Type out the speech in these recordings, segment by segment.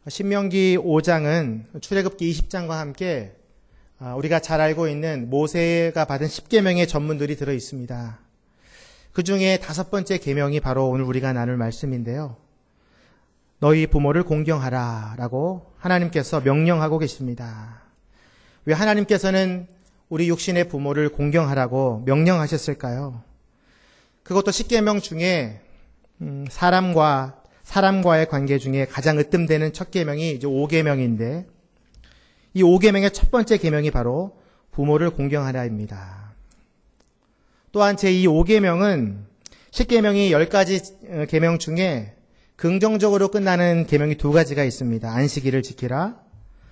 신명기 5장은 출애굽기 20장과 함께 우리가 잘 알고 있는 모세가 받은 10계명의 전문들이 들어 있습니다. 그 중에 5번째 계명이 바로 오늘 우리가 나눌 말씀인데요. 너희 부모를 공경하라 라고 하나님께서 명령하고 계십니다. 왜 하나님께서는 우리 육신의 부모를 공경하라고 명령하셨을까요? 그것도 10계명 중에 사람과의 관계 중에 가장 으뜸되는 첫 계명이 이제 5계명인데 이 5계명의 첫 번째 계명이 바로 부모를 공경하라입니다. 또한 제2 5계명은 10계명이 10가지 계명 중에 긍정적으로 끝나는 계명이 2가지가 있습니다. 안식일을 지키라,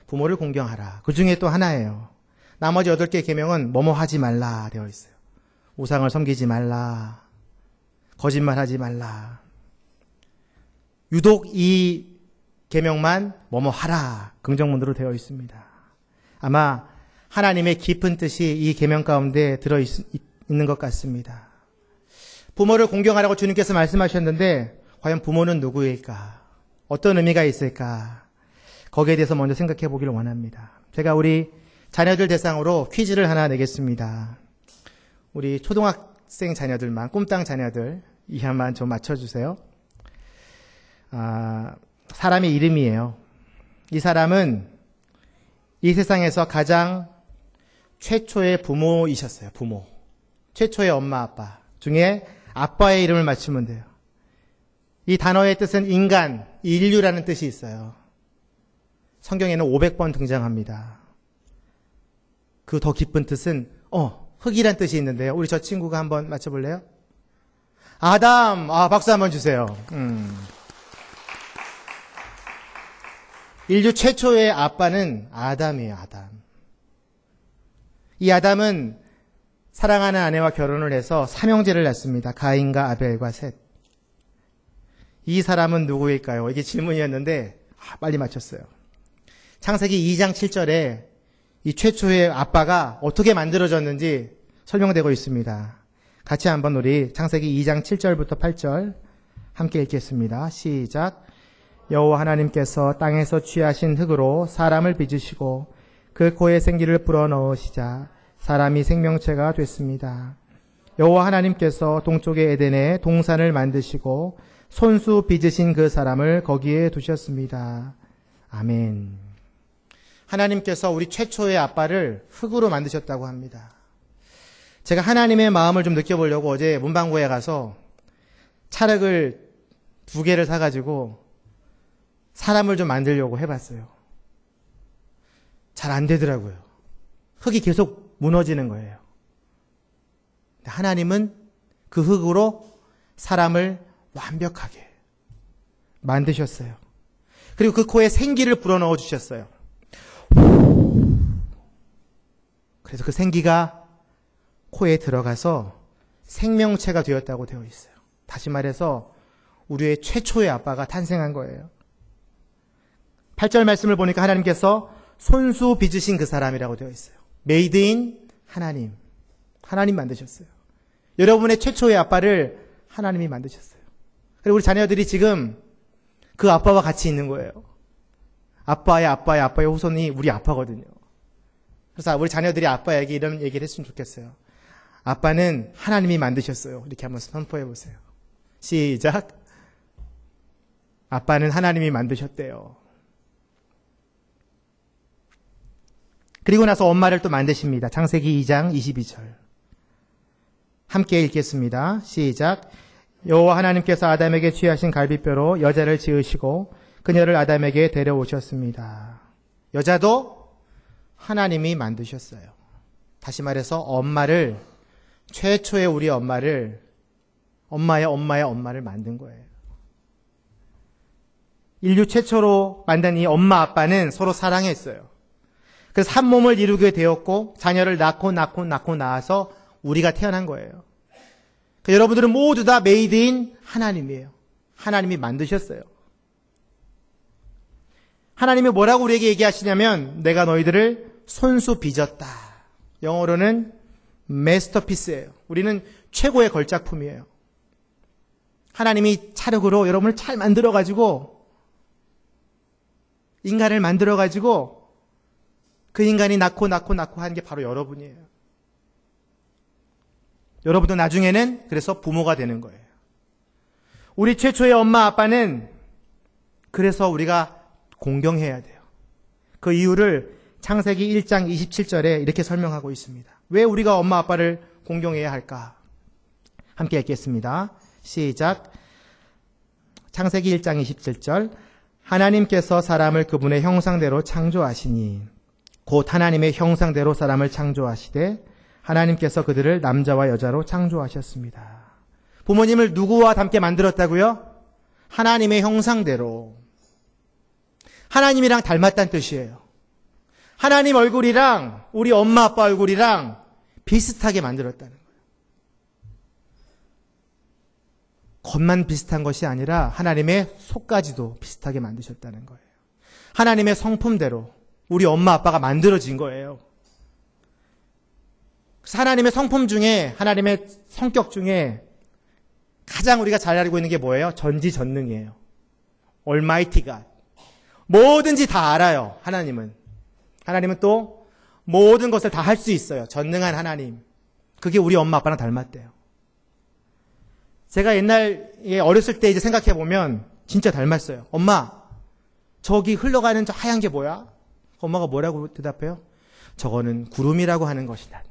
부모를 공경하라. 그 중에 또 하나예요. 나머지 8개 계명은 뭐뭐 하지 말라 되어 있어요. 우상을 섬기지 말라, 거짓말하지 말라. 유독 이 계명만 뭐뭐 하라 긍정문으로 되어 있습니다. 아마 하나님의 깊은 뜻이 이 계명 가운데 들어 있는 것 같습니다. 부모를 공경하라고 주님께서 말씀하셨는데 과연 부모는 누구일까? 어떤 의미가 있을까? 거기에 대해서 먼저 생각해 보기를 원합니다. 제가 우리 자녀들 대상으로 퀴즈를 하나 내겠습니다. 우리 초등학생 자녀들만, 꿈땅 자녀들 이하만 좀 맞춰주세요. 사람의 이름이에요. 이 사람은 이 세상에서 가장 최초의 부모이셨어요. 부모. 최초의 엄마, 아빠 중에 아빠의 이름을 맞추면 돼요. 이 단어의 뜻은 인간, 인류라는 뜻이 있어요. 성경에는 500번 등장합니다. 그 더 깊은 뜻은 흙이란 뜻이 있는데요. 우리 저 친구가 한번 맞춰볼래요? 아담! 박수 한번 주세요. 인류 최초의 아빠는 아담이에요. 아담. 이 아담은 사랑하는 아내와 결혼을 해서 3형제를 낳습니다. 가인과 아벨과 셋. 이 사람은 누구일까요? 이게 질문이었는데 빨리 맞췄어요. 창세기 2장 7절에 이 최초의 아빠가 어떻게 만들어졌는지 설명되고 있습니다. 같이 한번 우리 창세기 2장 7절부터 8절 함께 읽겠습니다. 시작. 여호와 하나님께서 땅에서 취하신 흙으로 사람을 빚으시고 그 코에 생기를 불어넣으시자 사람이 생명체가 됐습니다. 여호와 하나님께서 동쪽의 에덴에 동산을 만드시고 손수 빚으신 그 사람을 거기에 두셨습니다. 아멘. 하나님께서 우리 최초의 아빠를 흙으로 만드셨다고 합니다. 제가 하나님의 마음을 좀 느껴보려고 어제 문방구에 가서 찰흙을 2개를 사가지고 사람을 좀 만들려고 해봤어요. 잘 안 되더라고요. 흙이 계속 무너지는 거예요. 하나님은 그 흙으로 사람을 완벽하게 만드셨어요. 그리고 그 코에 생기를 불어넣어 주셨어요. 그래서 그 생기가 코에 들어가서 생명체가 되었다고 되어 있어요. 다시 말해서 우리의 최초의 아빠가 탄생한 거예요. 8절 말씀을 보니까 하나님께서 손수 빚으신 그 사람이라고 되어 있어요. 메이드 인 하나님. 하나님 만드셨어요. 여러분의 최초의 아빠를 하나님이 만드셨어요. 그리고 우리 자녀들이 지금 그 아빠와 같이 있는 거예요. 아빠의 후손이 우리 아빠거든요. 그래서 우리 자녀들이 아빠에게 이런 얘기를 했으면 좋겠어요. 아빠는 하나님이 만드셨어요. 이렇게 한번 선포해 보세요. 시작. 아빠는 하나님이 만드셨대요. 그리고 나서 엄마를 또 만드십니다. 창세기 2장 22절. 함께 읽겠습니다. 시작. 여호와 하나님께서 아담에게 취하신 갈비뼈로 여자를 지으시고 그녀를 아담에게 데려오셨습니다. 여자도 하나님이 만드셨어요. 다시 말해서 엄마를, 최초의 우리 엄마를, 엄마의 엄마를 만든 거예요. 인류 최초로 만든 이 엄마 아빠는 서로 사랑했어요. 그래서 한 몸을 이루게 되었고 자녀를 낳고 낳아서 우리가 태어난 거예요. 그러니까 여러분들은 모두 다 메이드인 하나님이에요. 하나님이 만드셨어요. 하나님이 뭐라고 우리에게 얘기하시냐면 내가 너희들을 손수 빚었다. 영어로는 마스터피스예요. 우리는 최고의 걸작품이에요. 하나님이 찰흙으로 여러분을 잘 만들어가지고 인간을 만들어가지고 그 인간이 낳고 한 게 바로 여러분이에요. 여러분도 나중에는 그래서 부모가 되는 거예요. 우리 최초의 엄마 아빠는 그래서 우리가 공경해야 돼요. 그 이유를 창세기 1장 27절에 이렇게 설명하고 있습니다. 왜 우리가 엄마 아빠를 공경해야 할까? 함께 읽겠습니다. 시작. 창세기 1장 27절. 하나님께서 사람을 그분의 형상대로 창조하시니 곧 하나님의 형상대로 사람을 창조하시되 하나님께서 그들을 남자와 여자로 창조하셨습니다. 부모님을 누구와 닮게 만들었다고요? 하나님의 형상대로. 하나님이랑 닮았다는 뜻이에요. 하나님 얼굴이랑 우리 엄마 아빠 얼굴이랑 비슷하게 만들었다는 거예요. 겉만 비슷한 것이 아니라 하나님의 속까지도 비슷하게 만드셨다는 거예요. 하나님의 성품대로 우리 엄마 아빠가 만들어진 거예요. 그래서 하나님의 성품 중에, 하나님의 성격 중에 가장 우리가 잘 알고 있는 게 뭐예요? 전지전능이에요. Almighty God. 뭐든지 다 알아요. 하나님은 또 모든 것을 다 할 수 있어요. 전능한 하나님. 그게 우리 엄마 아빠랑 닮았대요. 제가 옛날에 어렸을 때 이제 생각해 보면 진짜 닮았어요. 엄마, 저기 흘러가는 저 하얀 게 뭐야? 엄마가 뭐라고 대답해요? 저거는 구름이라고 하는 것이다.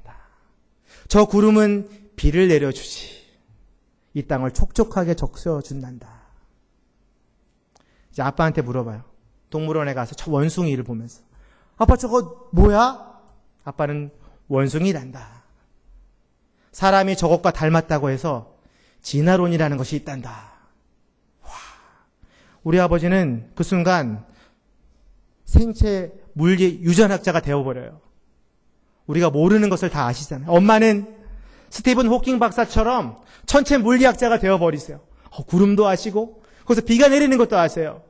저 구름은 비를 내려주지. 이 땅을 촉촉하게 적셔준단다. 이제 아빠한테 물어봐요. 동물원에 가서 저 원숭이를 보면서. 아빠 저거 뭐야? 아빠는 원숭이란다. 사람이 저것과 닮았다고 해서 진화론이라는 것이 있단다. 와, 우리 아버지는 그 순간 생체 물리 유전학자가 되어버려요. 우리가 모르는 것을 다 아시잖아요. 엄마는 스티븐 호킹 박사처럼 천체 물리학자가 되어버리세요. 구름도 아시고 거기서 비가 내리는 것도 아세요.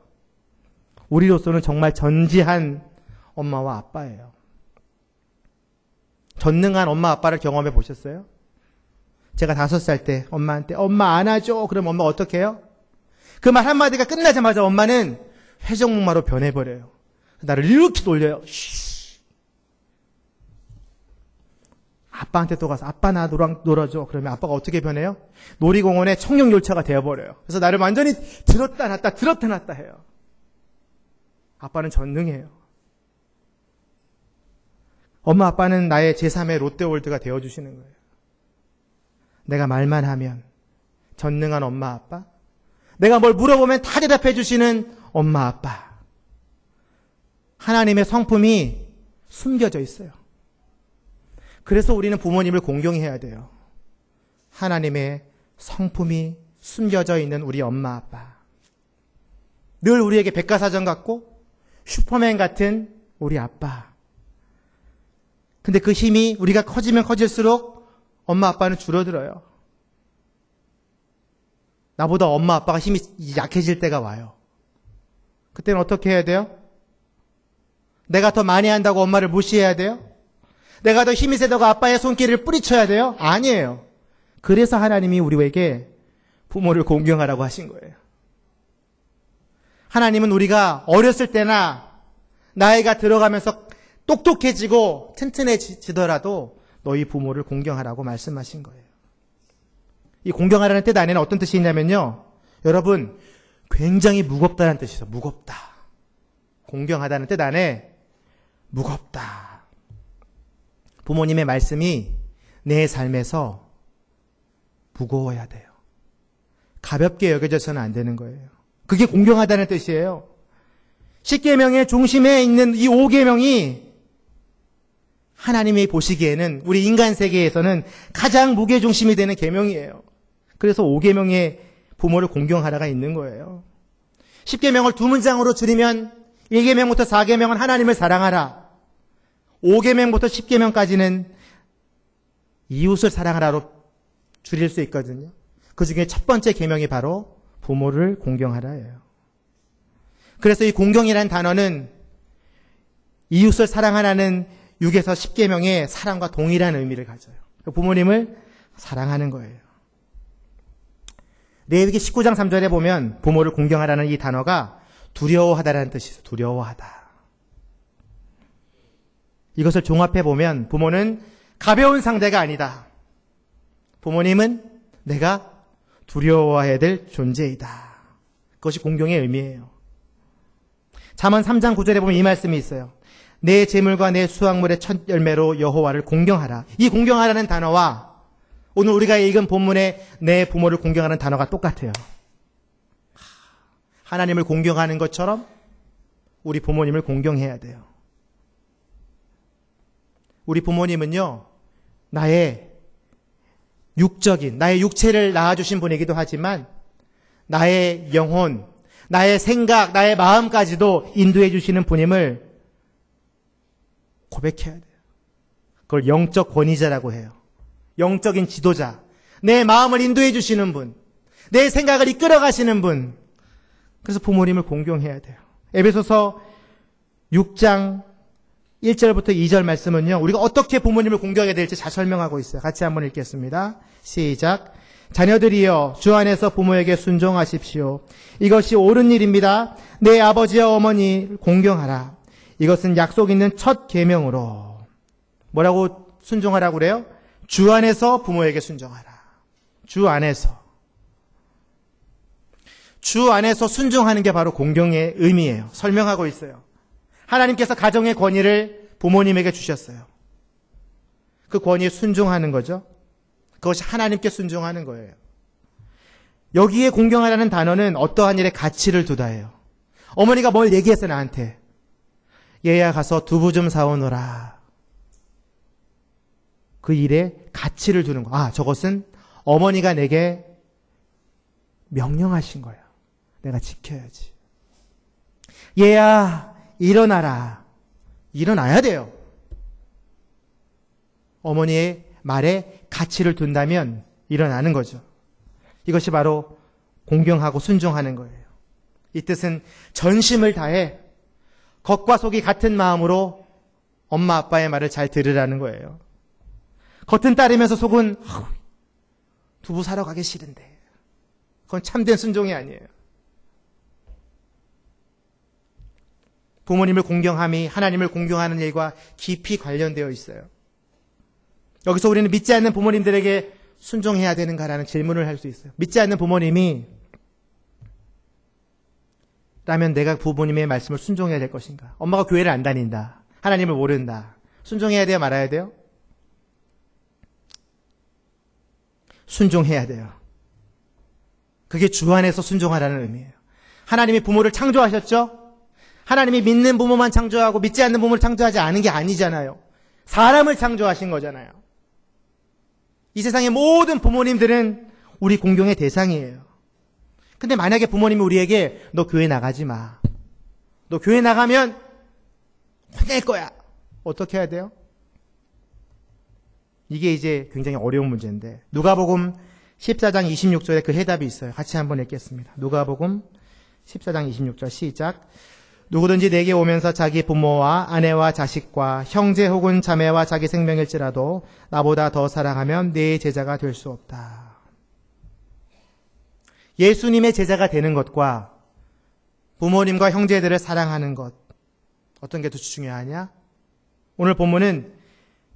우리로서는 정말 전지한 엄마와 아빠예요. 전능한 엄마 아빠를 경험해 보셨어요? 제가 5살 때 엄마한테 엄마 안아줘. 그럼 엄마 어떻게 해요? 그 말 한마디가 끝나자마자 엄마는 회전목마로 변해버려요. 나를 이렇게 놀려요. 쉬. 아빠한테 또 가서 아빠 나 놀아줘. 그러면 아빠가 어떻게 변해요? 놀이공원의 청룡열차가 되어버려요. 그래서 나를 완전히 들었다 놨다 해요. 아빠는 전능해요. 엄마 아빠는 나의 제3의 롯데월드가 되어주시는 거예요. 내가 말만 하면 전능한 엄마 아빠, 내가 뭘 물어보면 다 대답해 주시는 엄마 아빠. 하나님의 성품이 숨겨져 있어요. 그래서 우리는 부모님을 공경해야 돼요. 하나님의 성품이 숨겨져 있는 우리 엄마 아빠. 늘 우리에게 백과사전 같고 슈퍼맨 같은 우리 아빠. 근데 그 힘이 우리가 커지면 커질수록 엄마 아빠는 줄어들어요. 나보다 엄마 아빠가 힘이 약해질 때가 와요. 그때는 어떻게 해야 돼요? 내가 더 많이 한다고 엄마를 무시해야 돼요? 내가 더 힘이 세다고 아빠의 손길을 뿌리쳐야 돼요? 아니에요. 그래서 하나님이 우리에게 부모를 공경하라고 하신 거예요. 하나님은 우리가 어렸을 때나 나이가 들어가면서 똑똑해지고 튼튼해지더라도 너희 부모를 공경하라고 말씀하신 거예요. 이 공경하라는 뜻 안에는 어떤 뜻이 있냐면요. 여러분, 굉장히 무겁다는 뜻이죠. 무겁다. 공경하다는 뜻 안에 무겁다. 부모님의 말씀이 내 삶에서 무거워야 돼요. 가볍게 여겨져서는 안 되는 거예요. 그게 공경하다는 뜻이에요. 10계명의 중심에 있는 이 5계명이 하나님이 보시기에는 우리 인간 세계에서는 가장 무게중심이 되는 계명이에요. 그래서 5계명의 부모를 공경하라가 있는 거예요. 10계명을 2문장으로 줄이면 1계명부터 4계명은 하나님을 사랑하라. 5계명부터 10계명까지는 이웃을 사랑하라로 줄일 수 있거든요. 그 중에 첫 번째 계명이 바로 부모를 공경하라예요. 그래서 이 공경이라는 단어는 이웃을 사랑하라는 6에서 10계명의 사랑과 동일한 의미를 가져요. 부모님을 사랑하는 거예요. 레위기 19장 3절에 보면 부모를 공경하라는 이 단어가 두려워하다라는 뜻이 있어요. 두려워하다. 이것을 종합해 보면 부모는 가벼운 상대가 아니다. 부모님은 내가 두려워해야 될 존재이다. 그것이 공경의 의미예요. 잠언 3장 9절에 보면 이 말씀이 있어요. 내 재물과 내 수확물의 첫 열매로 여호와를 공경하라. 이 공경하라는 단어와 오늘 우리가 읽은 본문의 내 부모를 공경하는 단어가 똑같아요. 하나님을 공경하는 것처럼 우리 부모님을 공경해야 돼요. 우리 부모님은요, 나의 육적인, 나의 육체를 낳아주신 분이기도 하지만 나의 영혼, 나의 생각, 나의 마음까지도 인도해 주시는 분임을 고백해야 돼요. 그걸 영적 권위자라고 해요. 영적인 지도자, 내 마음을 인도해 주시는 분, 내 생각을 이끌어 가시는 분. 그래서 부모님을 공경해야 돼요. 에베소서 6장 1절부터 2절 말씀은요, 우리가 어떻게 부모님을 공경해야 될지 잘 설명하고 있어요. 같이 한번 읽겠습니다. 시작. 자녀들이여 주 안에서 부모에게 순종하십시오. 이것이 옳은 일입니다. 내 아버지와 어머니를 공경하라. 이것은 약속 있는 첫 계명으로. 뭐라고 순종하라고 그래요? 주 안에서 부모에게 순종하라. 주 안에서. 주 안에서 순종하는 게 바로 공경의 의미예요. 설명하고 있어요. 하나님께서 가정의 권위를 부모님에게 주셨어요. 그 권위에 순종하는 거죠. 그것이 하나님께 순종하는 거예요. 여기에 공경하라는 단어는 어떠한 일에 가치를 두다예요. 어머니가 뭘 얘기했어요, 나한테. 얘야 가서 두부 좀 사오너라. 그 일에 가치를 두는 거. 아, 저것은 어머니가 내게 명령하신 거야. 내가 지켜야지. 얘야, 일어나라. 일어나야 돼요. 어머니의 말에 가치를 둔다면 일어나는 거죠. 이것이 바로 공경하고 순종하는 거예요. 이 뜻은 전심을 다해 겉과 속이 같은 마음으로 엄마 아빠의 말을 잘 들으라는 거예요. 겉은 따르면서 속은 두부 사러 가기 싫은데. 그건 참된 순종이 아니에요. 부모님을 공경함이 하나님을 공경하는 일과 깊이 관련되어 있어요. 여기서 우리는 믿지 않는 부모님들에게 순종해야 되는가라는 질문을 할 수 있어요. 믿지 않는 부모님이 라면 내가 부모님의 말씀을 순종해야 될 것인가? 엄마가 교회를 안 다닌다. 하나님을 모른다. 순종해야 돼요? 말아야 돼요? 순종해야 돼요. 그게 주 안에서 순종하라는 의미예요. 하나님이 부모를 창조하셨죠? 하나님이 믿는 부모만 창조하고 믿지 않는 부모를 창조하지 않은 게 아니잖아요. 사람을 창조하신 거잖아요. 이 세상의 모든 부모님들은 우리 공경의 대상이에요. 근데 만약에 부모님이 우리에게 너 교회 나가지 마. 너 교회 나가면 혼낼 거야. 어떻게 해야 돼요? 이게 이제 굉장히 어려운 문제인데 누가복음 14장 26절에 그 해답이 있어요. 같이 한번 읽겠습니다. 누가복음 14장 26절 시작. 누구든지 내게 오면서 자기 부모와 아내와 자식과 형제 혹은 자매와 자기 생명일지라도 나보다 더 사랑하면 내 제자가 될 수 없다. 예수님의 제자가 되는 것과 부모님과 형제들을 사랑하는 것, 어떤 게 더 중요하냐? 오늘 본문은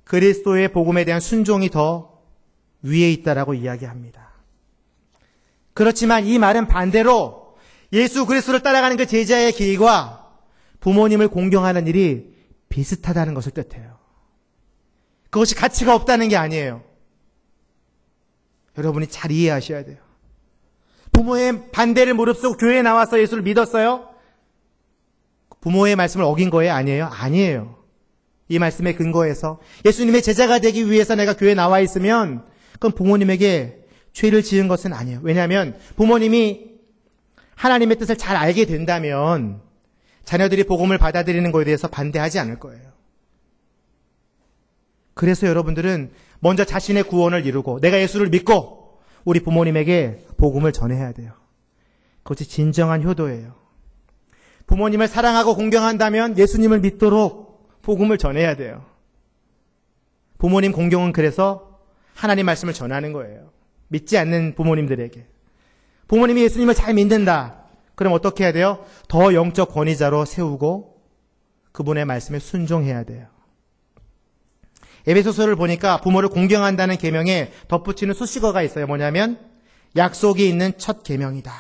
그리스도의 복음에 대한 순종이 더 위에 있다라고 이야기합니다. 그렇지만 이 말은 반대로 예수 그리스도를 따라가는 그 제자의 길과 부모님을 공경하는 일이 비슷하다는 것을 뜻해요. 그것이 가치가 없다는 게 아니에요. 여러분이 잘 이해하셔야 돼요. 부모의 반대를 무릅쓰고 교회에 나와서 예수를 믿었어요? 부모의 말씀을 어긴 거예요? 아니에요? 아니에요. 이 말씀의 근거에서 예수님의 제자가 되기 위해서 내가 교회에 나와 있으면 그건 부모님에게 죄를 지은 것은 아니에요. 왜냐하면 부모님이 하나님의 뜻을 잘 알게 된다면 자녀들이 복음을 받아들이는 것에 대해서 반대하지 않을 거예요. 그래서 여러분들은 먼저 자신의 구원을 이루고 내가 예수를 믿고 우리 부모님에게 복음을 전해야 돼요. 그것이 진정한 효도예요. 부모님을 사랑하고 공경한다면 예수님을 믿도록 복음을 전해야 돼요. 부모님 공경은 그래서 하나님 말씀을 전하는 거예요. 믿지 않는 부모님들에게. 부모님이 예수님을 잘 믿는다. 그럼 어떻게 해야 돼요? 더 영적 권위자로 세우고 그분의 말씀에 순종해야 돼요. 에베소서를 보니까 부모를 공경한다는 계명에 덧붙이는 수식어가 있어요. 뭐냐면 약속이 있는 첫 계명이다.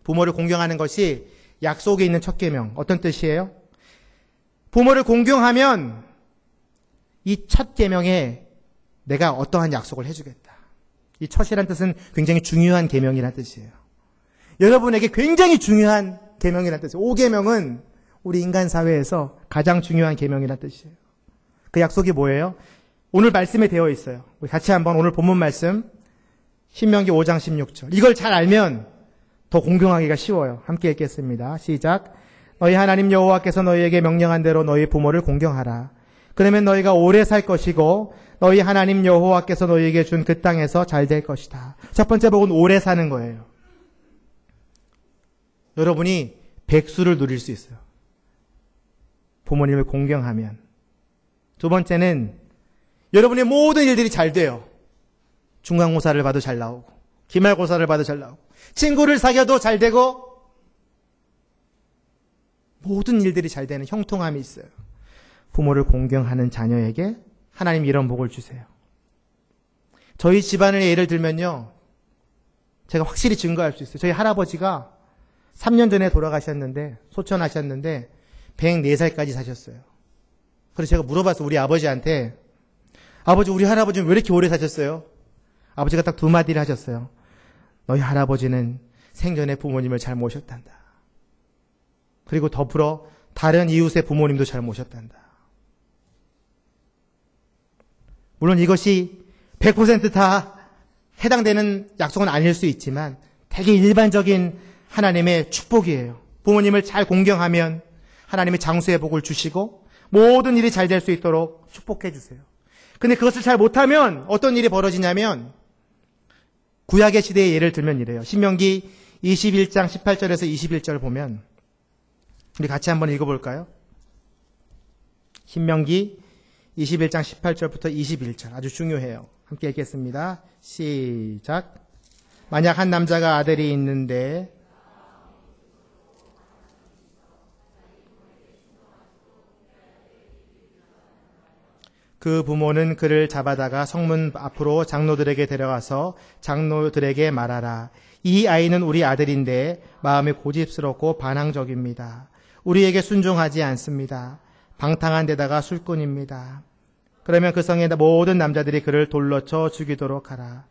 부모를 공경하는 것이 약속이 있는 첫 계명. 어떤 뜻이에요? 부모를 공경하면 이 첫 계명에 내가 어떠한 약속을 해주겠다. 이 첫이란 뜻은 굉장히 중요한 계명이라는 뜻이에요. 여러분에게 굉장히 중요한 계명이라는 뜻이에요. 5계명은 우리 인간 사회에서 가장 중요한 계명이라는 뜻이에요. 그 약속이 뭐예요? 오늘 말씀에 되어 있어요. 우리 같이 한번 오늘 본문 말씀 신명기 5장 16절. 이걸 잘 알면 더 공경하기가 쉬워요. 함께 읽겠습니다. 시작. 너희 하나님 여호와께서 너희에게 명령한 대로 너희 부모를 공경하라. 그러면 너희가 오래 살 것이고 너희 하나님 여호와께서 너희에게 준 그 땅에서 잘 될 것이다. 첫 번째 복은 오래 사는 거예요. 여러분이 백수를 누릴 수 있어요. 부모님을 공경하면. 두 번째는 여러분의 모든 일들이 잘 돼요. 중간고사를 봐도 잘 나오고 기말고사를 봐도 잘 나오고 친구를 사귀어도 잘 되고 모든 일들이 잘 되는 형통함이 있어요. 부모를 공경하는 자녀에게 하나님 이런 복을 주세요. 저희 집안의 예를 들면요. 제가 확실히 증거할 수 있어요. 저희 할아버지가 3년 전에 돌아가셨는데 소천하셨는데 104살까지 사셨어요. 그래서 제가 물어봤어요. 우리 아버지한테. 아버지, 우리 할아버지는 왜 이렇게 오래 사셨어요? 아버지가 딱 두 마디를 하셨어요. 너희 할아버지는 생전에 부모님을 잘 모셨단다. 그리고 더불어 다른 이웃의 부모님도 잘 모셨단다. 물론 이것이 100% 해당되는 약속은 아닐 수 있지만 되게 일반적인 하나님의 축복이에요. 부모님을 잘 공경하면 하나님의 장수의 복을 주시고 모든 일이 잘 될 수 있도록 축복해 주세요. 근데 그것을 잘 못하면 어떤 일이 벌어지냐면 구약의 시대의 예를 들면 이래요. 신명기 21장 18절에서 21절 보면 우리 같이 한번 읽어볼까요? 신명기 21장 18절부터 21절 아주 중요해요. 함께 읽겠습니다. 시작. 만약 한 남자가 아들이 있는데 그 부모는 그를 잡아다가 성문 앞으로 장로들에게 데려가서 장로들에게 말하라. 이 아이는 우리 아들인데 마음이 고집스럽고 반항적입니다. 우리에게 순종하지 않습니다. 방탕한 데다가 술꾼입니다. 그러면 그 성의 모든 남자들이 그를 돌로 쳐 죽이도록 하라.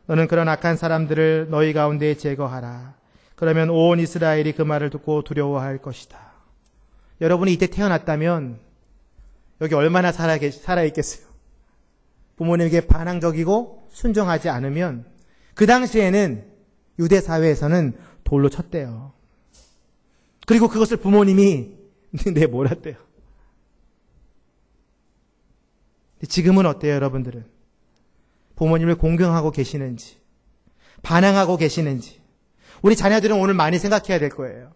너는 그런 악한 사람들을 너희 가운데 제거하라. 그러면 온 이스라엘이 그 말을 듣고 두려워할 것이다. 여러분이 이때 태어났다면 여기 얼마나 살아있겠어요? 부모님에게 반항적이고 순종하지 않으면 그 당시에는 유대 사회에서는 돌로 쳤대요. 그리고 그것을 부모님이 몰았대요. 지금은 어때요, 여러분들은? 부모님을 공경하고 계시는지, 반항하고 계시는지, 우리 자녀들은 오늘 많이 생각해야 될 거예요.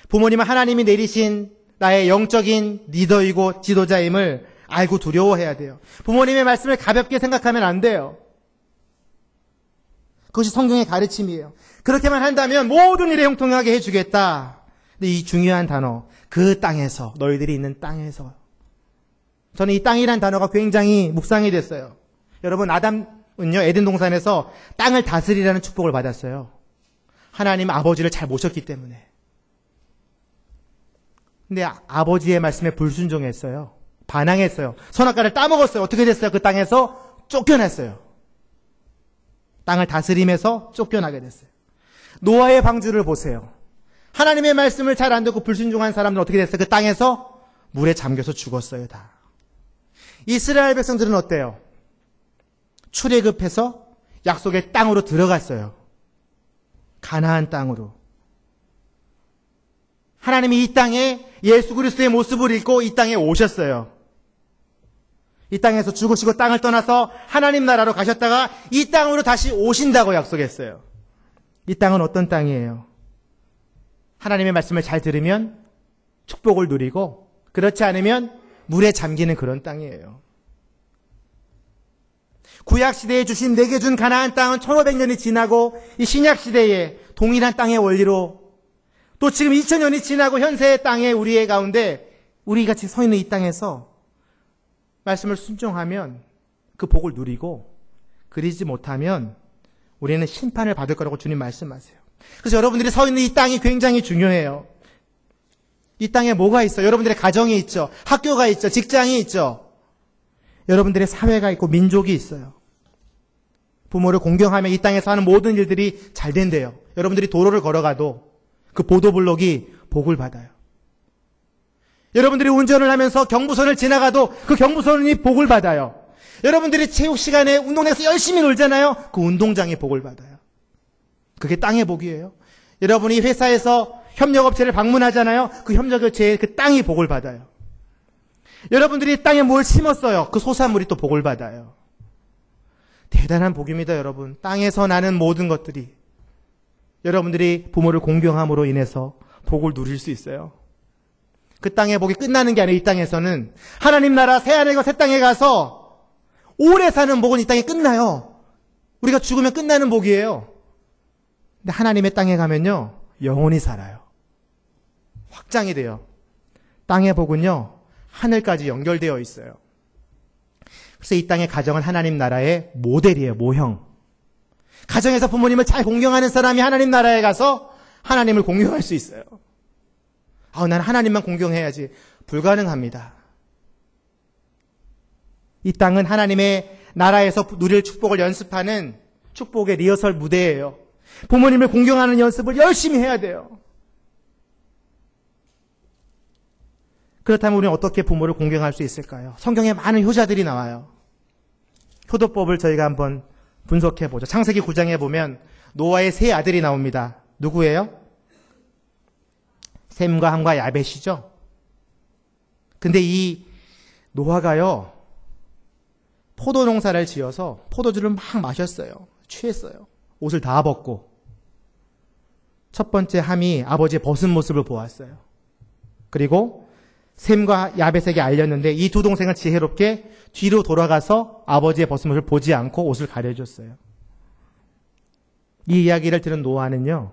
부모님은 하나님이 내리신 나의 영적인 리더이고 지도자임을 알고 두려워해야 돼요. 부모님의 말씀을 가볍게 생각하면 안 돼요. 그것이 성경의 가르침이에요. 그렇게만 한다면 모든 일에 형통하게 해주겠다. 근데 이 중요한 단어, 그 땅에서, 너희들이 있는 땅에서. 저는 이 땅이란 단어가 굉장히 묵상이 됐어요. 여러분, 아담은요, 에덴 동산에서 땅을 다스리라는 축복을 받았어요. 하나님 아버지를 잘 모셨기 때문에. 근데 아버지의 말씀에 불순종했어요. 반항했어요. 선악과를 따먹었어요. 어떻게 됐어요? 그 땅에서 쫓겨났어요. 땅을 다스림에서 쫓겨나게 됐어요. 노아의 방주를 보세요. 하나님의 말씀을 잘 안 듣고 불순종한 사람들은 어떻게 됐어요? 그 땅에서 물에 잠겨서 죽었어요, 다. 이스라엘 백성들은 어때요? 출애굽해서 약속의 땅으로 들어갔어요. 가나안 땅으로. 하나님이 이 땅에 예수 그리스도의 모습을 입고 이 땅에 오셨어요. 이 땅에서 죽으시고 땅을 떠나서 하나님 나라로 가셨다가 이 땅으로 다시 오신다고 약속했어요. 이 땅은 어떤 땅이에요? 하나님의 말씀을 잘 들으면 축복을 누리고 그렇지 않으면 물에 잠기는 그런 땅이에요. 구약시대에 주신 내게 준 가나안 땅은 1500년이 지나고 이 신약시대에 동일한 땅의 원리로 또 지금 2000년이 지나고 현세의 땅에 우리의 가운데 우리 같이 서 있는 이 땅에서 말씀을 순종하면 그 복을 누리고 그리지 못하면 우리는 심판을 받을 거라고 주님 말씀하세요. 그래서 여러분들이 서 있는 이 땅이 굉장히 중요해요. 이 땅에 뭐가 있어요? 여러분들의 가정이 있죠. 학교가 있죠. 직장이 있죠. 여러분들의 사회가 있고 민족이 있어요. 부모를 공경하며 이 땅에서 하는 모든 일들이 잘 된대요. 여러분들이 도로를 걸어가도 그 보도블록이 복을 받아요. 여러분들이 운전을 하면서 경부선을 지나가도 그 경부선이 복을 받아요. 여러분들이 체육 시간에 운동장에서 열심히 놀잖아요. 그 운동장이 복을 받아요. 그게 땅의 복이에요. 여러분이 회사에서 협력업체를 방문하잖아요. 그 협력업체에 그 땅이 복을 받아요. 여러분들이 땅에 뭘 심었어요. 그 소산물이 또 복을 받아요. 대단한 복입니다, 여러분. 땅에서 나는 모든 것들이 여러분들이 부모를 공경함으로 인해서 복을 누릴 수 있어요. 그 땅의 복이 끝나는 게 아니에요. 이 땅에서는 하나님 나라 새하늘과 새 땅에 가서 오래 사는 복은 이 땅에 끝나요. 우리가 죽으면 끝나는 복이에요. 근데 하나님의 땅에 가면요 영원히 살아요. 확장이 돼요. 땅의 복은요 하늘까지 연결되어 있어요. 그래서 이 땅의 가정은 하나님 나라의 모델이에요. 모형. 가정에서 부모님을 잘 공경하는 사람이 하나님 나라에 가서 하나님을 공경할 수 있어요. 나는 하나님만 공경해야지. 불가능합니다. 이 땅은 하나님의 나라에서 누릴 축복을 연습하는 축복의 리허설 무대예요. 부모님을 공경하는 연습을 열심히 해야 돼요. 그렇다면 우리는 어떻게 부모를 공경할 수 있을까요? 성경에 많은 효자들이 나와요. 효도법을 저희가 한번 분석해 보죠. 창세기 9장에 보면 노아의 세 아들이 나옵니다. 누구예요? 셈과 함과 야벳이죠. 근데 이 노아가요 포도 농사를 지어서 포도주를 막 마셨어요. 취했어요. 옷을 다 벗고 첫 번째 함이 아버지의 벗은 모습을 보았어요. 그리고 셈과 야벳에게 알렸는데 이 두 동생은 지혜롭게 뒤로 돌아가서 아버지의 벗은 모습을 보지 않고 옷을 가려줬어요. 이 이야기를 들은 노아는요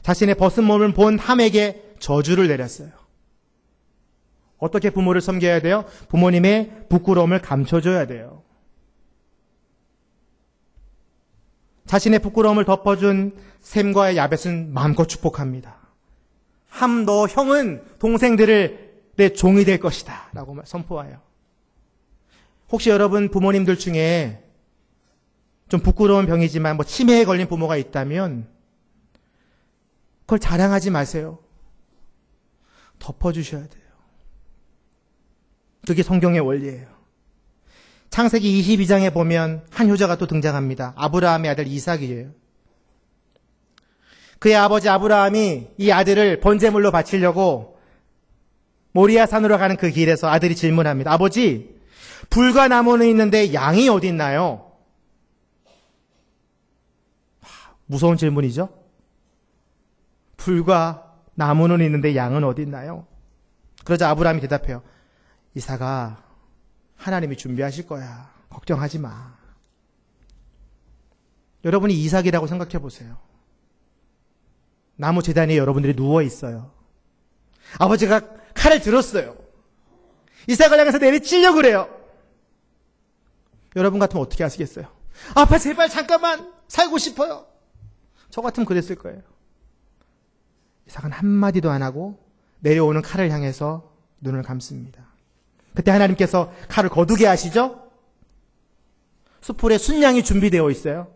자신의 벗은 몸을 본 함에게 저주를 내렸어요. 어떻게 부모를 섬겨야 돼요? 부모님의 부끄러움을 감춰줘야 돼요. 자신의 부끄러움을 덮어준 셈과 야벳은 마음껏 축복합니다. 함, 너 형은 동생들을 내 종이 될 것이다 라고 선포해요. 혹시 여러분 부모님들 중에 좀 부끄러운 병이지만 치매에 걸린 부모가 있다면 그걸 자랑하지 마세요. 덮어주셔야 돼요. 그게 성경의 원리예요. 창세기 22장에 보면 한 효자가 또 등장합니다. 아브라함의 아들 이삭이에요. 그의 아버지 아브라함이 이 아들을 번제물로 바치려고 모리아 산으로 가는 그 길에서 아들이 질문합니다. 아버지, 불과 나무는 있는데 양이 어디 있나요? 무서운 질문이죠? 불과 나무는 있는데 양은 어디 있나요? 그러자 아브라함이 대답해요. 이삭아, 하나님이 준비하실 거야. 걱정하지 마. 여러분이 이삭이라고 생각해 보세요. 나무 제단에 여러분들이 누워 있어요. 아버지가 칼을 들었어요. 이삭을 향해서 내리치려고 그래요. 여러분 같으면 어떻게 하시겠어요? 아빠 제발 잠깐만 살고 싶어요. 저 같으면 그랬을 거예요. 이삭은 한마디도 안 하고 내려오는 칼을 향해서 눈을 감습니다. 그때 하나님께서 칼을 거두게 하시죠? 숯불에 순양이 준비되어 있어요.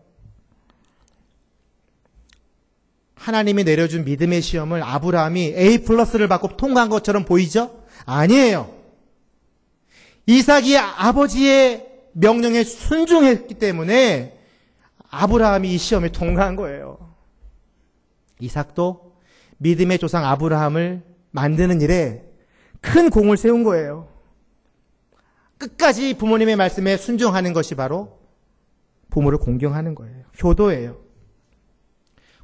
하나님이 내려준 믿음의 시험을 아브라함이 A+를 받고 통과한 것처럼 보이죠? 아니에요. 이삭이 아버지의 명령에 순종했기 때문에 아브라함이 이 시험에 통과한 거예요. 이삭도 믿음의 조상 아브라함을 만드는 일에 큰 공을 세운 거예요. 끝까지 부모님의 말씀에 순종하는 것이 바로 부모를 공경하는 거예요. 효도예요.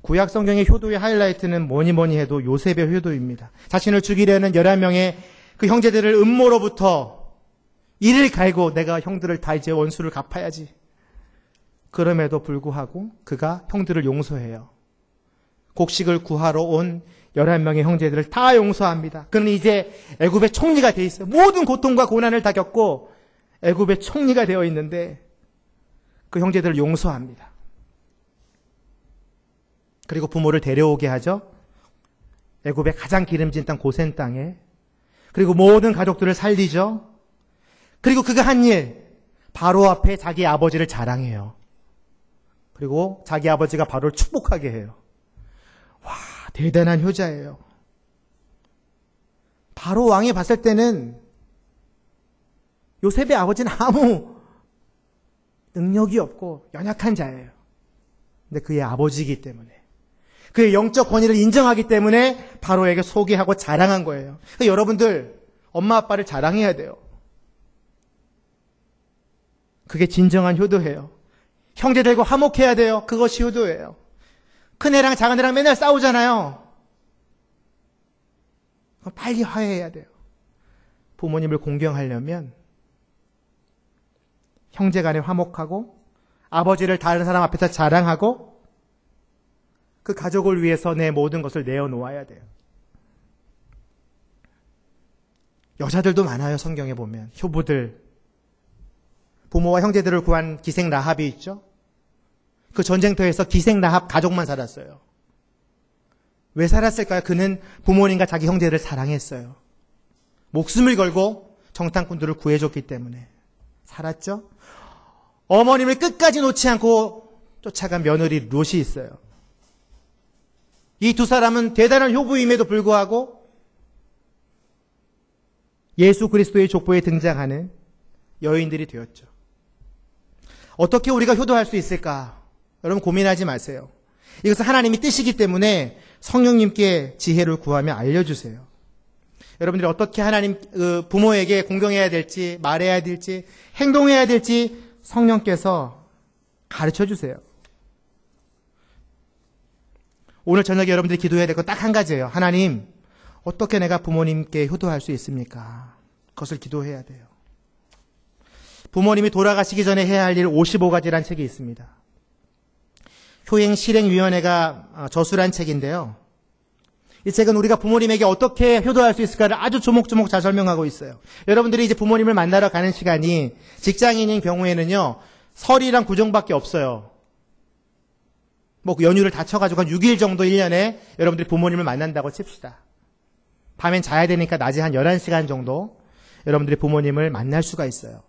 구약 성경의 효도의 하이라이트는 뭐니 해도 요셉의 효도입니다. 자신을 죽이려는 11명의 그 형제들을 음모로부터 이를 갈고 내가 형들을 다 이제 원수를 갚아야지. 그럼에도 불구하고 그가 형들을 용서해요. 곡식을 구하러 온 11명의 형제들을 다 용서합니다. 그는 이제 애굽의 총리가 돼 있어요. 모든 고통과 고난을 다 겪고 애굽의 총리가 되어 있는데 그 형제들을 용서합니다. 그리고 부모를 데려오게 하죠. 애굽의 가장 기름진 땅 고센 땅에. 그리고 모든 가족들을 살리죠. 그리고 그가 한 일, 바로 앞에 자기 아버지를 자랑해요. 그리고 자기 아버지가 바로를 축복하게 해요. 와, 대단한 효자예요. 바로 왕이 봤을 때는 요셉의 아버지는 아무 능력이 없고 연약한 자예요. 근데 그의 아버지이기 때문에, 그의 영적 권위를 인정하기 때문에 바로에게 소개하고 자랑한 거예요. 그러니까 여러분들 엄마 아빠를 자랑해야 돼요. 그게 진정한 효도예요. 형제들과 화목해야 돼요. 그것이 효도예요. 큰애랑 작은애랑 맨날 싸우잖아요. 빨리 화해해야 돼요. 부모님을 공경하려면 형제간에 화목하고 아버지를 다른 사람 앞에서 자랑하고 그 가족을 위해서 내 모든 것을 내어놓아야 돼요. 여자들도 많아요. 성경에 보면 효부들, 부모와 형제들을 구한 기생 라합이 있죠. 그 전쟁터에서 기생 라합 가족만 살았어요. 왜 살았을까요? 그는 부모님과 자기 형제들을 사랑했어요. 목숨을 걸고 정탐꾼들을 구해줬기 때문에 살았죠. 어머님을 끝까지 놓지 않고 쫓아간 며느리 롯이 있어요. 이 두 사람은 대단한 효부임에도 불구하고 예수 그리스도의 족보에 등장하는 여인들이 되었죠. 어떻게 우리가 효도할 수 있을까? 여러분 고민하지 마세요. 이것은 하나님이 뜻이기 때문에 성령님께 지혜를 구하며 알려주세요. 여러분들이 어떻게 하나님 부모에게 공경해야 될지, 말해야 될지, 행동해야 될지 성령께서 가르쳐 주세요. 오늘 저녁에 여러분들이 기도해야 될 건 딱 한 가지예요. 하나님, 어떻게 내가 부모님께 효도할 수 있습니까? 그것을 기도해야 돼요. 부모님이 돌아가시기 전에 해야 할 일 55가지란 책이 있습니다. 효행실행위원회가 저술한 책인데요. 이 책은 우리가 부모님에게 어떻게 효도할 수 있을까를 아주 조목조목 잘 설명하고 있어요. 여러분들이 이제 부모님을 만나러 가는 시간이 직장인인 경우에는요, 설이랑 구정밖에 없어요. 뭐 연휴를 다 쳐가지고 한 6일 정도 1년에 여러분들이 부모님을 만난다고 칩시다. 밤엔 자야 되니까 낮에 한 11시간 정도 여러분들이 부모님을 만날 수가 있어요.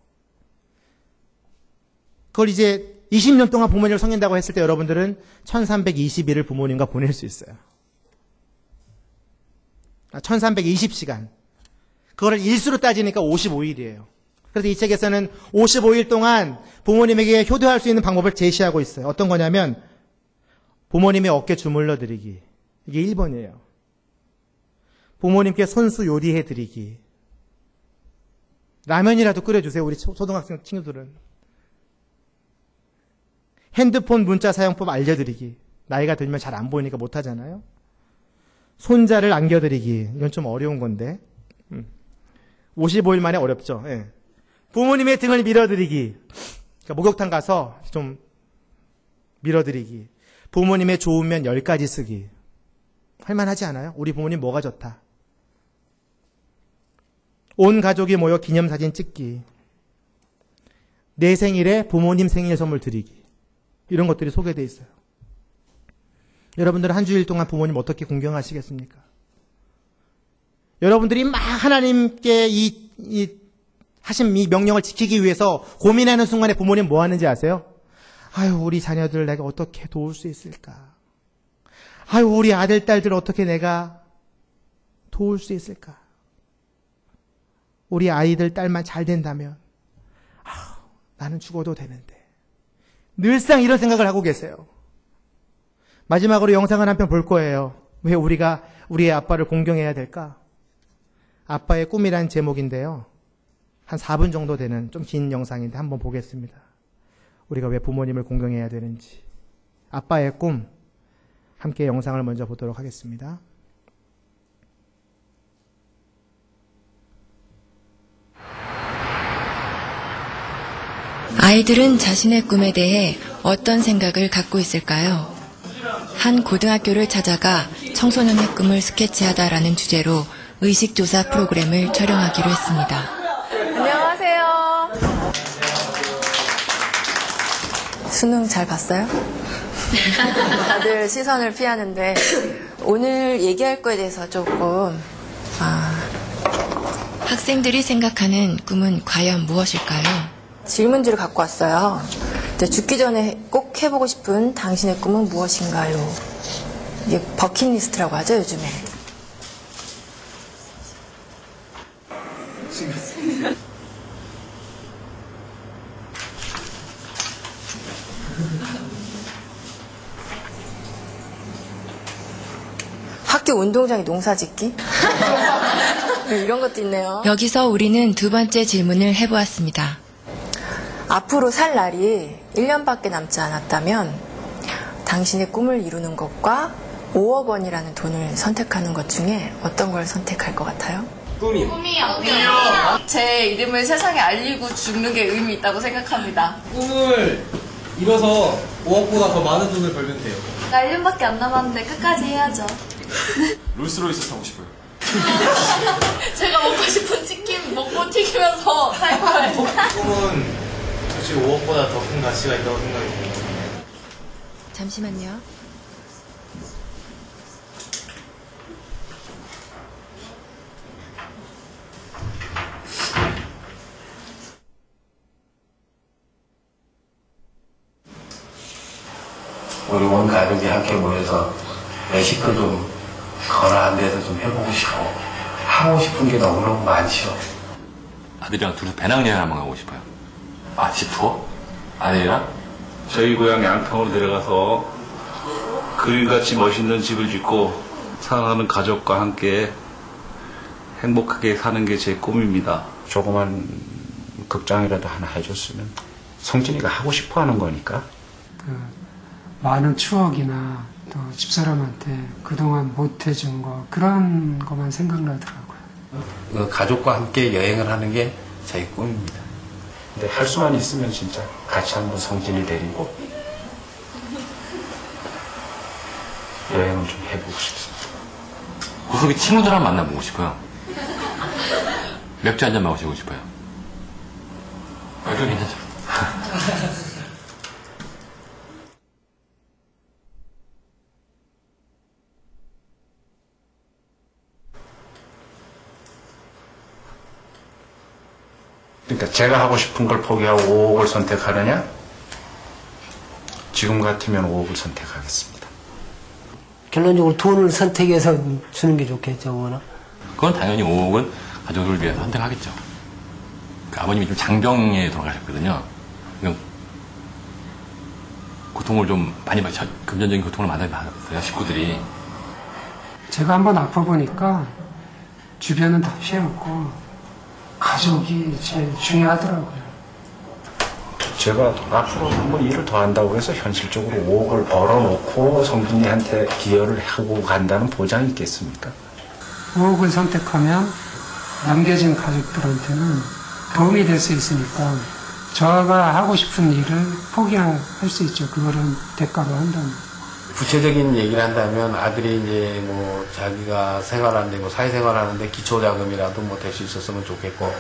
그걸 이제 20년 동안 부모님을 섬긴다고 했을 때 여러분들은 1320일을 부모님과 보낼 수 있어요. 1320시간. 그거를 일수로 따지니까 55일이에요. 그래서 이 책에서는 55일 동안 부모님에게 효도할 수 있는 방법을 제시하고 있어요. 어떤 거냐면 부모님의 어깨 주물러 드리기. 이게 1번이에요. 부모님께 손수 요리해 드리기. 라면이라도 끓여주세요. 우리 초등학생 친구들은. 핸드폰 문자 사용법 알려드리기. 나이가 들면 잘 안 보이니까 못하잖아요. 손자를 안겨드리기. 이건 좀 어려운 건데. 55일 만에 어렵죠. 예. 부모님의 등을 밀어드리기. 그러니까 목욕탕 가서 좀 밀어드리기. 부모님의 좋은 면 10가지 쓰기. 할만하지 않아요? 우리 부모님 뭐가 좋다. 온 가족이 모여 기념사진 찍기. 내 생일에 부모님 생일 선물 드리기. 이런 것들이 소개되어 있어요. 여러분들은 한 주일 동안 부모님 어떻게 공경하시겠습니까? 여러분들이 막 하나님께 하신 이 명령을 지키기 위해서 고민하는 순간에 부모님 뭐 하는지 아세요? 아유, 우리 자녀들 내가 어떻게 도울 수 있을까? 아유, 우리 아들, 딸들 어떻게 내가 도울 수 있을까? 우리 아이들, 딸만 잘 된다면, 나는 죽어도 되는데. 늘상 이런 생각을 하고 계세요. 마지막으로 영상을 한 편 볼 거예요. 왜 우리가 우리의 아빠를 공경해야 될까? 아빠의 꿈이란 제목인데요. 한 4분 정도 되는 좀 긴 영상인데 한번 보겠습니다. 우리가 왜 부모님을 공경해야 되는지. 아빠의 꿈. 함께 영상을 먼저 보도록 하겠습니다. 아이들은 자신의 꿈에 대해 어떤 생각을 갖고 있을까요? 한 고등학교를 찾아가 청소년의 꿈을 스케치하다라는 주제로 의식조사 프로그램을 촬영하기로 했습니다. 안녕하세요. 수능 잘 봤어요? 다들 시선을 피하는데 오늘 얘기할 거에 대해서 조금 학생들이 생각하는 꿈은 과연 무엇일까요? 질문지를 갖고 왔어요. 이제 죽기 전에 꼭 해보고 싶은 당신의 꿈은 무엇인가요? 이게 버킷리스트라고 하죠, 요즘에. 학교 운동장에 농사 짓기? 이런 것도 있네요. 여기서 우리는 두 번째 질문을 해보았습니다. 앞으로 살 날이 1년밖에 남지 않았다면 당신의 꿈을 이루는 것과 5억 원이라는 돈을 선택하는 것 중에 어떤 걸 선택할 것 같아요? 꿈이요. 제 이름을 세상에 알리고 죽는 게 의미 있다고 생각합니다. 꿈을 이뤄서 5억보다 더 많은 돈을 벌면 돼요. 나 1년밖에 안 남았는데 끝까지 해야죠. 롤스로이스 타고 싶어요. 제가 먹고 싶은 치킨 먹고 튀기면서 살 거예요. 꿈은 솔직히 5억보다 더 큰 가치가 있다고 생각이 듭니다. 잠시만요. 우리 온 가족이 함께 모여서 외식도 좀 건화한 데서 좀 해보고 싶고 하고 싶은 게 너무너무 많죠. 아들이랑 둘이서 배낭여행 한번 가고 싶어요. 집 투어? 아들이랑? 저희 고향 양평으로 내려가서 그림같이 멋있는 집을 짓고 사랑하는 가족과 함께 행복하게 사는 게 제 꿈입니다. 조그만 극장이라도 하나 해줬으면 성진이가 하고 싶어 하는 거니까. 많은 추억이나 또 집사람한테 그동안 못 해준 거 그런 것만 생각나더라고요. 가족과 함께 여행을 하는 게 제 꿈입니다. 근데 할 수만 있으면 진짜 같이 한번 성진이 데리고 여행을 좀 해보고 싶습니다. 구석이 친구들 한번 만나보고 싶어요. 맥주 한잔 마시고 싶어요. 맥주 괜찮죠? 그러니까 제가 하고 싶은 걸 포기하고 5억을 선택하느냐? 지금 같으면 5억을 선택하겠습니다. 결론적으로 돈을 선택해서 주는 게 좋겠죠, 그거는. 그건 당연히 5억은 가족을 위해서 선택하겠죠. 아버님이 좀 장병에 돌아가셨거든요. 고통을 좀 많이 받았어요. 금전적인 고통을 많이 받았어요, 식구들이. 제가 한번 아파보니까 주변은 다 피해먹고 가족이 제일 중요하더라고요. 제가 앞으로 한번 일을 더 한다고 해서 현실적으로 5억을 벌어놓고 성진이한테 기여를 하고 간다는 보장이 있겠습니까? 5억을 선택하면 남겨진 가족들한테는 도움이 될 수 있으니까 저가 하고 싶은 일을 포기할 수 있죠. 그거를 대가로 한다면. 구체적인 얘기를 한다면 아들이 이제 뭐 자기가 생활하는데 뭐 사회생활하는데 기초자금이라도 뭐 될 수 있었으면 좋겠고.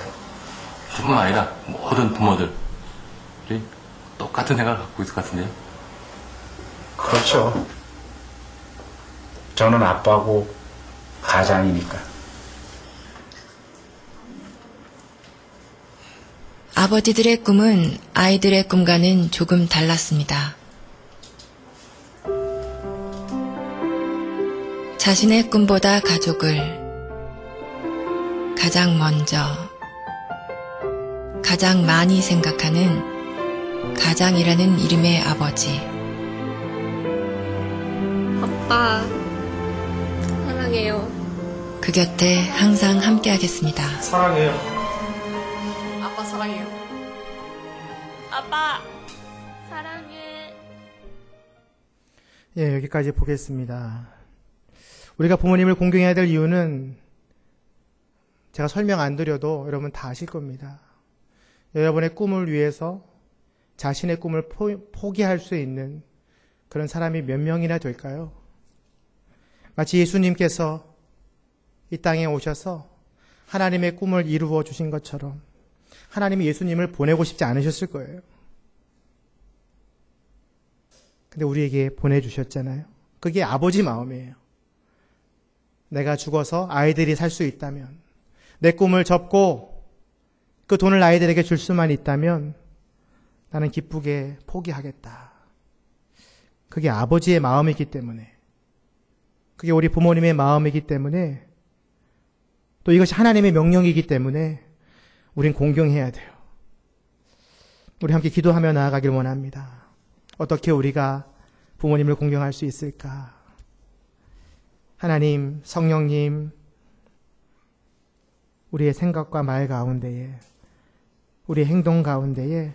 뿐만 아니라 모든 부모들이 똑같은 생각을 갖고 있을 것 같은데요. 그렇죠. 저는 아빠고 가장이니까. 아버지들의 꿈은 아이들의 꿈과는 조금 달랐습니다. 자신의 꿈보다 가족을 가장 먼저, 가장 많이 생각하는 가장이라는 이름의 아버지. 아빠, 사랑해요. 그 곁에 항상 함께하겠습니다. 사랑해요. 아빠 사랑해요. 아빠, 사랑해. 예, 여기까지 보겠습니다. 우리가 부모님을 공경해야 될 이유는 제가 설명 안 드려도 여러분 다 아실 겁니다. 여러분의 꿈을 위해서, 자신의 꿈을 포기할 수 있는 그런 사람이 몇 명이나 될까요? 마치 예수님께서 이 땅에 오셔서 하나님의 꿈을 이루어 주신 것처럼 하나님이 예수님을 보내고 싶지 않으셨을 거예요. 근데 우리에게 보내주셨잖아요. 그게 아버지 마음이에요. 내가 죽어서 아이들이 살 수 있다면, 내 꿈을 접고 그 돈을 아이들에게 줄 수만 있다면 나는 기쁘게 포기하겠다. 그게 아버지의 마음이기 때문에, 그게 우리 부모님의 마음이기 때문에, 또 이것이 하나님의 명령이기 때문에 우린 공경해야 돼요. 우리 함께 기도하며 나아가길 원합니다. 어떻게 우리가 부모님을 공경할 수 있을까? 하나님, 성령님, 우리의 생각과 말 가운데에, 우리의 행동 가운데에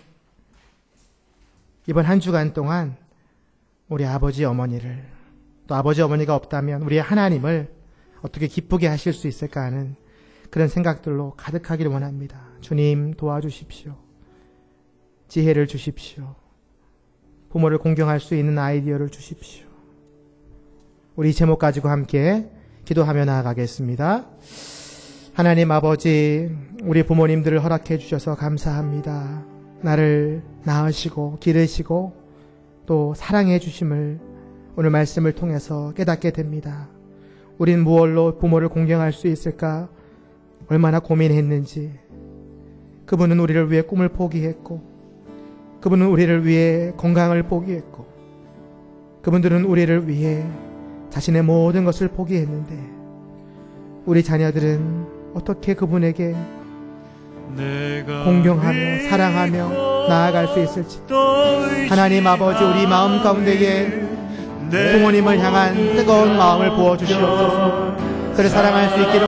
이번 한 주간 동안 우리 아버지 어머니를, 또 아버지 어머니가 없다면 우리의 하나님을 어떻게 기쁘게 하실 수 있을까 하는 그런 생각들로 가득하기를 원합니다. 주님, 도와주십시오. 지혜를 주십시오. 부모를 공경할 수 있는 아이디어를 주십시오. 우리 제목 가지고 함께 기도하며 나아가겠습니다. 하나님 아버지, 우리 부모님들을 허락해 주셔서 감사합니다. 나를 낳으시고 기르시고 또 사랑해 주심을 오늘 말씀을 통해서 깨닫게 됩니다. 우린 무엇로 부모를 공경할 수 있을까? 얼마나 고민했는지. 그분은 우리를 위해 꿈을 포기했고, 그분은 우리를 위해 건강을 포기했고, 그분들은 우리를 위해 자신의 모든 것을 포기했는데 우리 자녀들은 어떻게 그분에게 공경하며 사랑하며 나아갈 수 있을지, 하나님 아버지, 우리 마음 가운데에 부모님을 향한 뜨거운 마음을 부어주시옵소서. 그를 사랑할 수 있기를